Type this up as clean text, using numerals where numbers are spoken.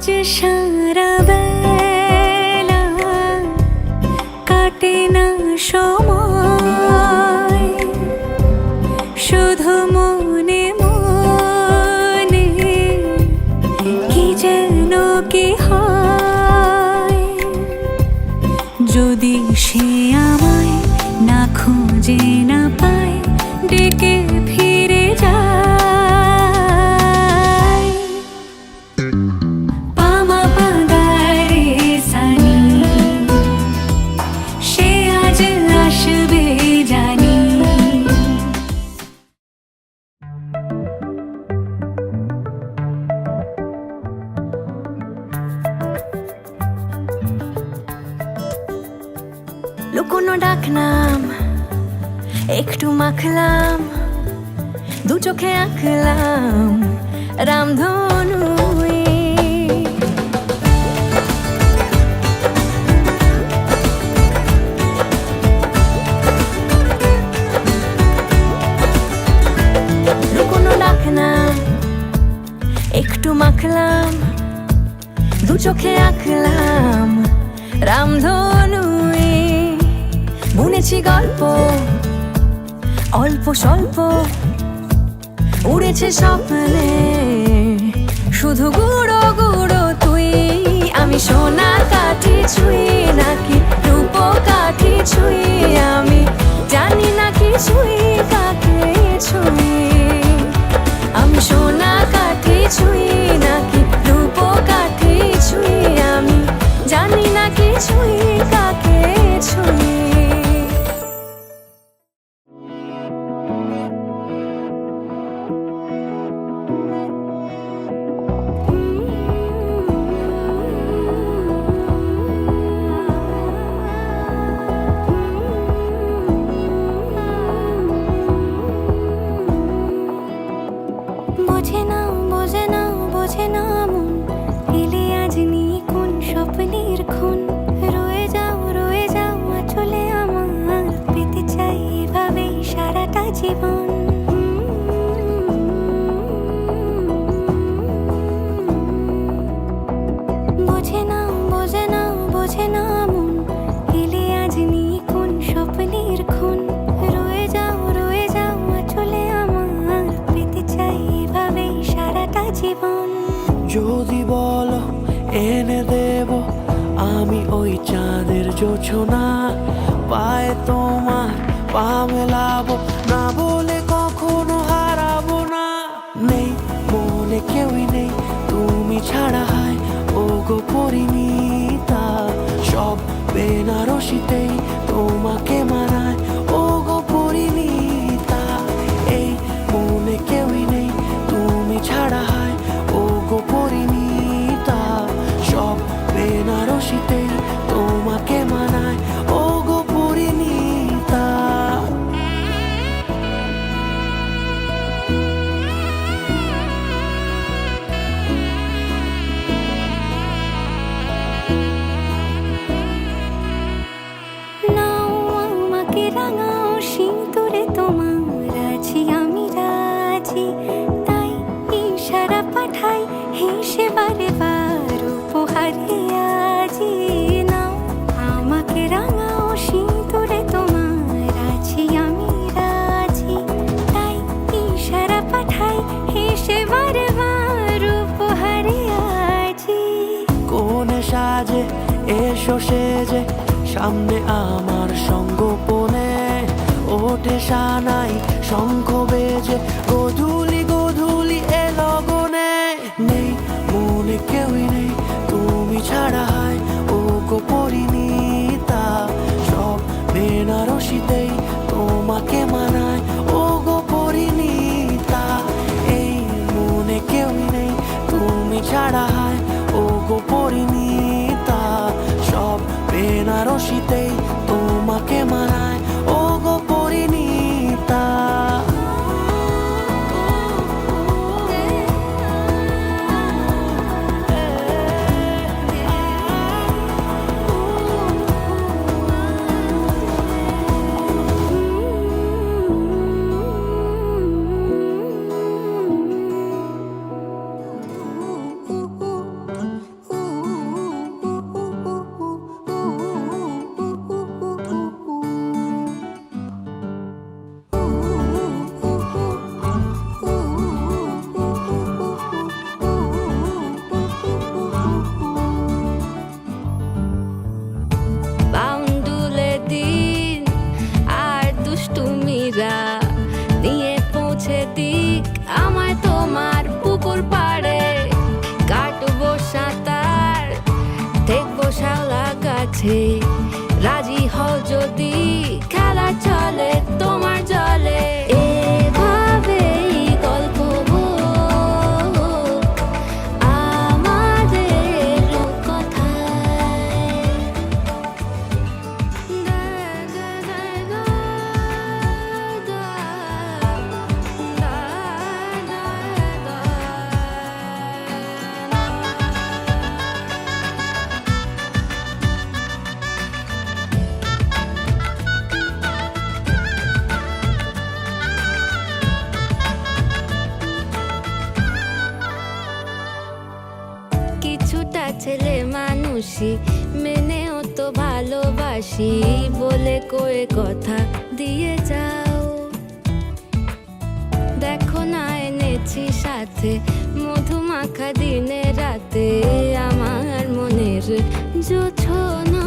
যে সারা বেলা কাটে না সময়, শুধু মনে মনে কি যেন কি হয়। যদি সে আমায় না খুঁজে না পায়, ডেকে ফিরে যায়। পামা পাগারে সানি, সে আজ আসবে জানি। লুকোনো ডাকনাম একটু মাখলাম, দু চোখে আঁকলাম রামধনু। লুকোনো ডাকনাম একটু মাখলাম, দু চোখে আঁকলাম রামধনু। বুনেছি গল্প অল্প স্বল্প, উড়েছে স্বপ্নে শুধু গুঁড়ো গুঁড়ো তুই। আমি সোনা কাঠি ছুঁই নাকি রূপ কাঠি ছুঁই, আমি জানি না কিছুই কাকে ছুঁই। আমি সোনা কাঠি ছুঁই নাকি রূপ কাঠি ছুঁই, আমি জানি না কিছুই কাকে ছুঁই। বোঝে না বোঝে না বোঝে না মন, এলে আজ নিয়ে কোন স্বপ্নের খুন। রয়ে যাও আঁচলে আমার, পেতে চাই এভাবেই সারাটা জীবন। বোঝে না বোঝে না বোঝে না মন, এলে আজ নিয়ে কোন স্বপ্নের খুন। রয়ে যাও আঁচলে আমার, পেতে চাই এভাবেই সারাটা জীবন। যদি বলো এনে দেব আমি ওই চাঁদের জোছনা, পায়ে তোমার পা মেলাবো, না বলে কখনো হারাবো না। নেই মনে কেউই নেই তুমি ছাড়া, হায় ও গো পরিণীতা। সব বেনারসিতেই তোমাকে মানায় ও গো পরিণীতা। এই মনে কেউই নেই তুমি ছাড়া, হায় ও গো পরিণীতা। সব বেনারসিতেই তোমাকে মানায় ও গো পরিণীতা। নাও আমাকে রাঙাও সিঁদুরে তোমার, আছি আমি রাজি। তাই ইশারা পাঠাই হেসে বারে বার উপহারে আজি। নাও আমাকে রাঙাও সিঁদুরে তোমার, আছি আমি রাজি। তাই ইশারা পাঠাই হেসে বারে বার উপহারে আজি। কোনে সাজে এসো সেজে সামনে আমার সঙ্গোপনে, ওঠে সানাই শঙ্খ বেজে গধূলি গধূলি এ লগনে। নেই মনে কেউই নেই তুমি ছাড়া, হায় ও গো পরিণীতা। সব বেনারসিতেই তোমাকে মানায় ও গো পরিণীতা। এই মনে কেউই নেই তুমি ছাড়া, হায় ও গো পরিণীতা। সব বেনারসিতেই তোমাকে মানায় ও গো পরিণীতা। কাছে রাজি হও যদি খেলা চলে তোমার জলে এভাবেই গল্প হোক আমাদের কথায় কিছুটা ছেলে মানুষই মেনেও তো ভালোবাসি বলে কয়ে কথা দিয়ে যাও দেখো না এনেছি সাথে মধুমাখা দিনে রাতে আমার মনের জোছনা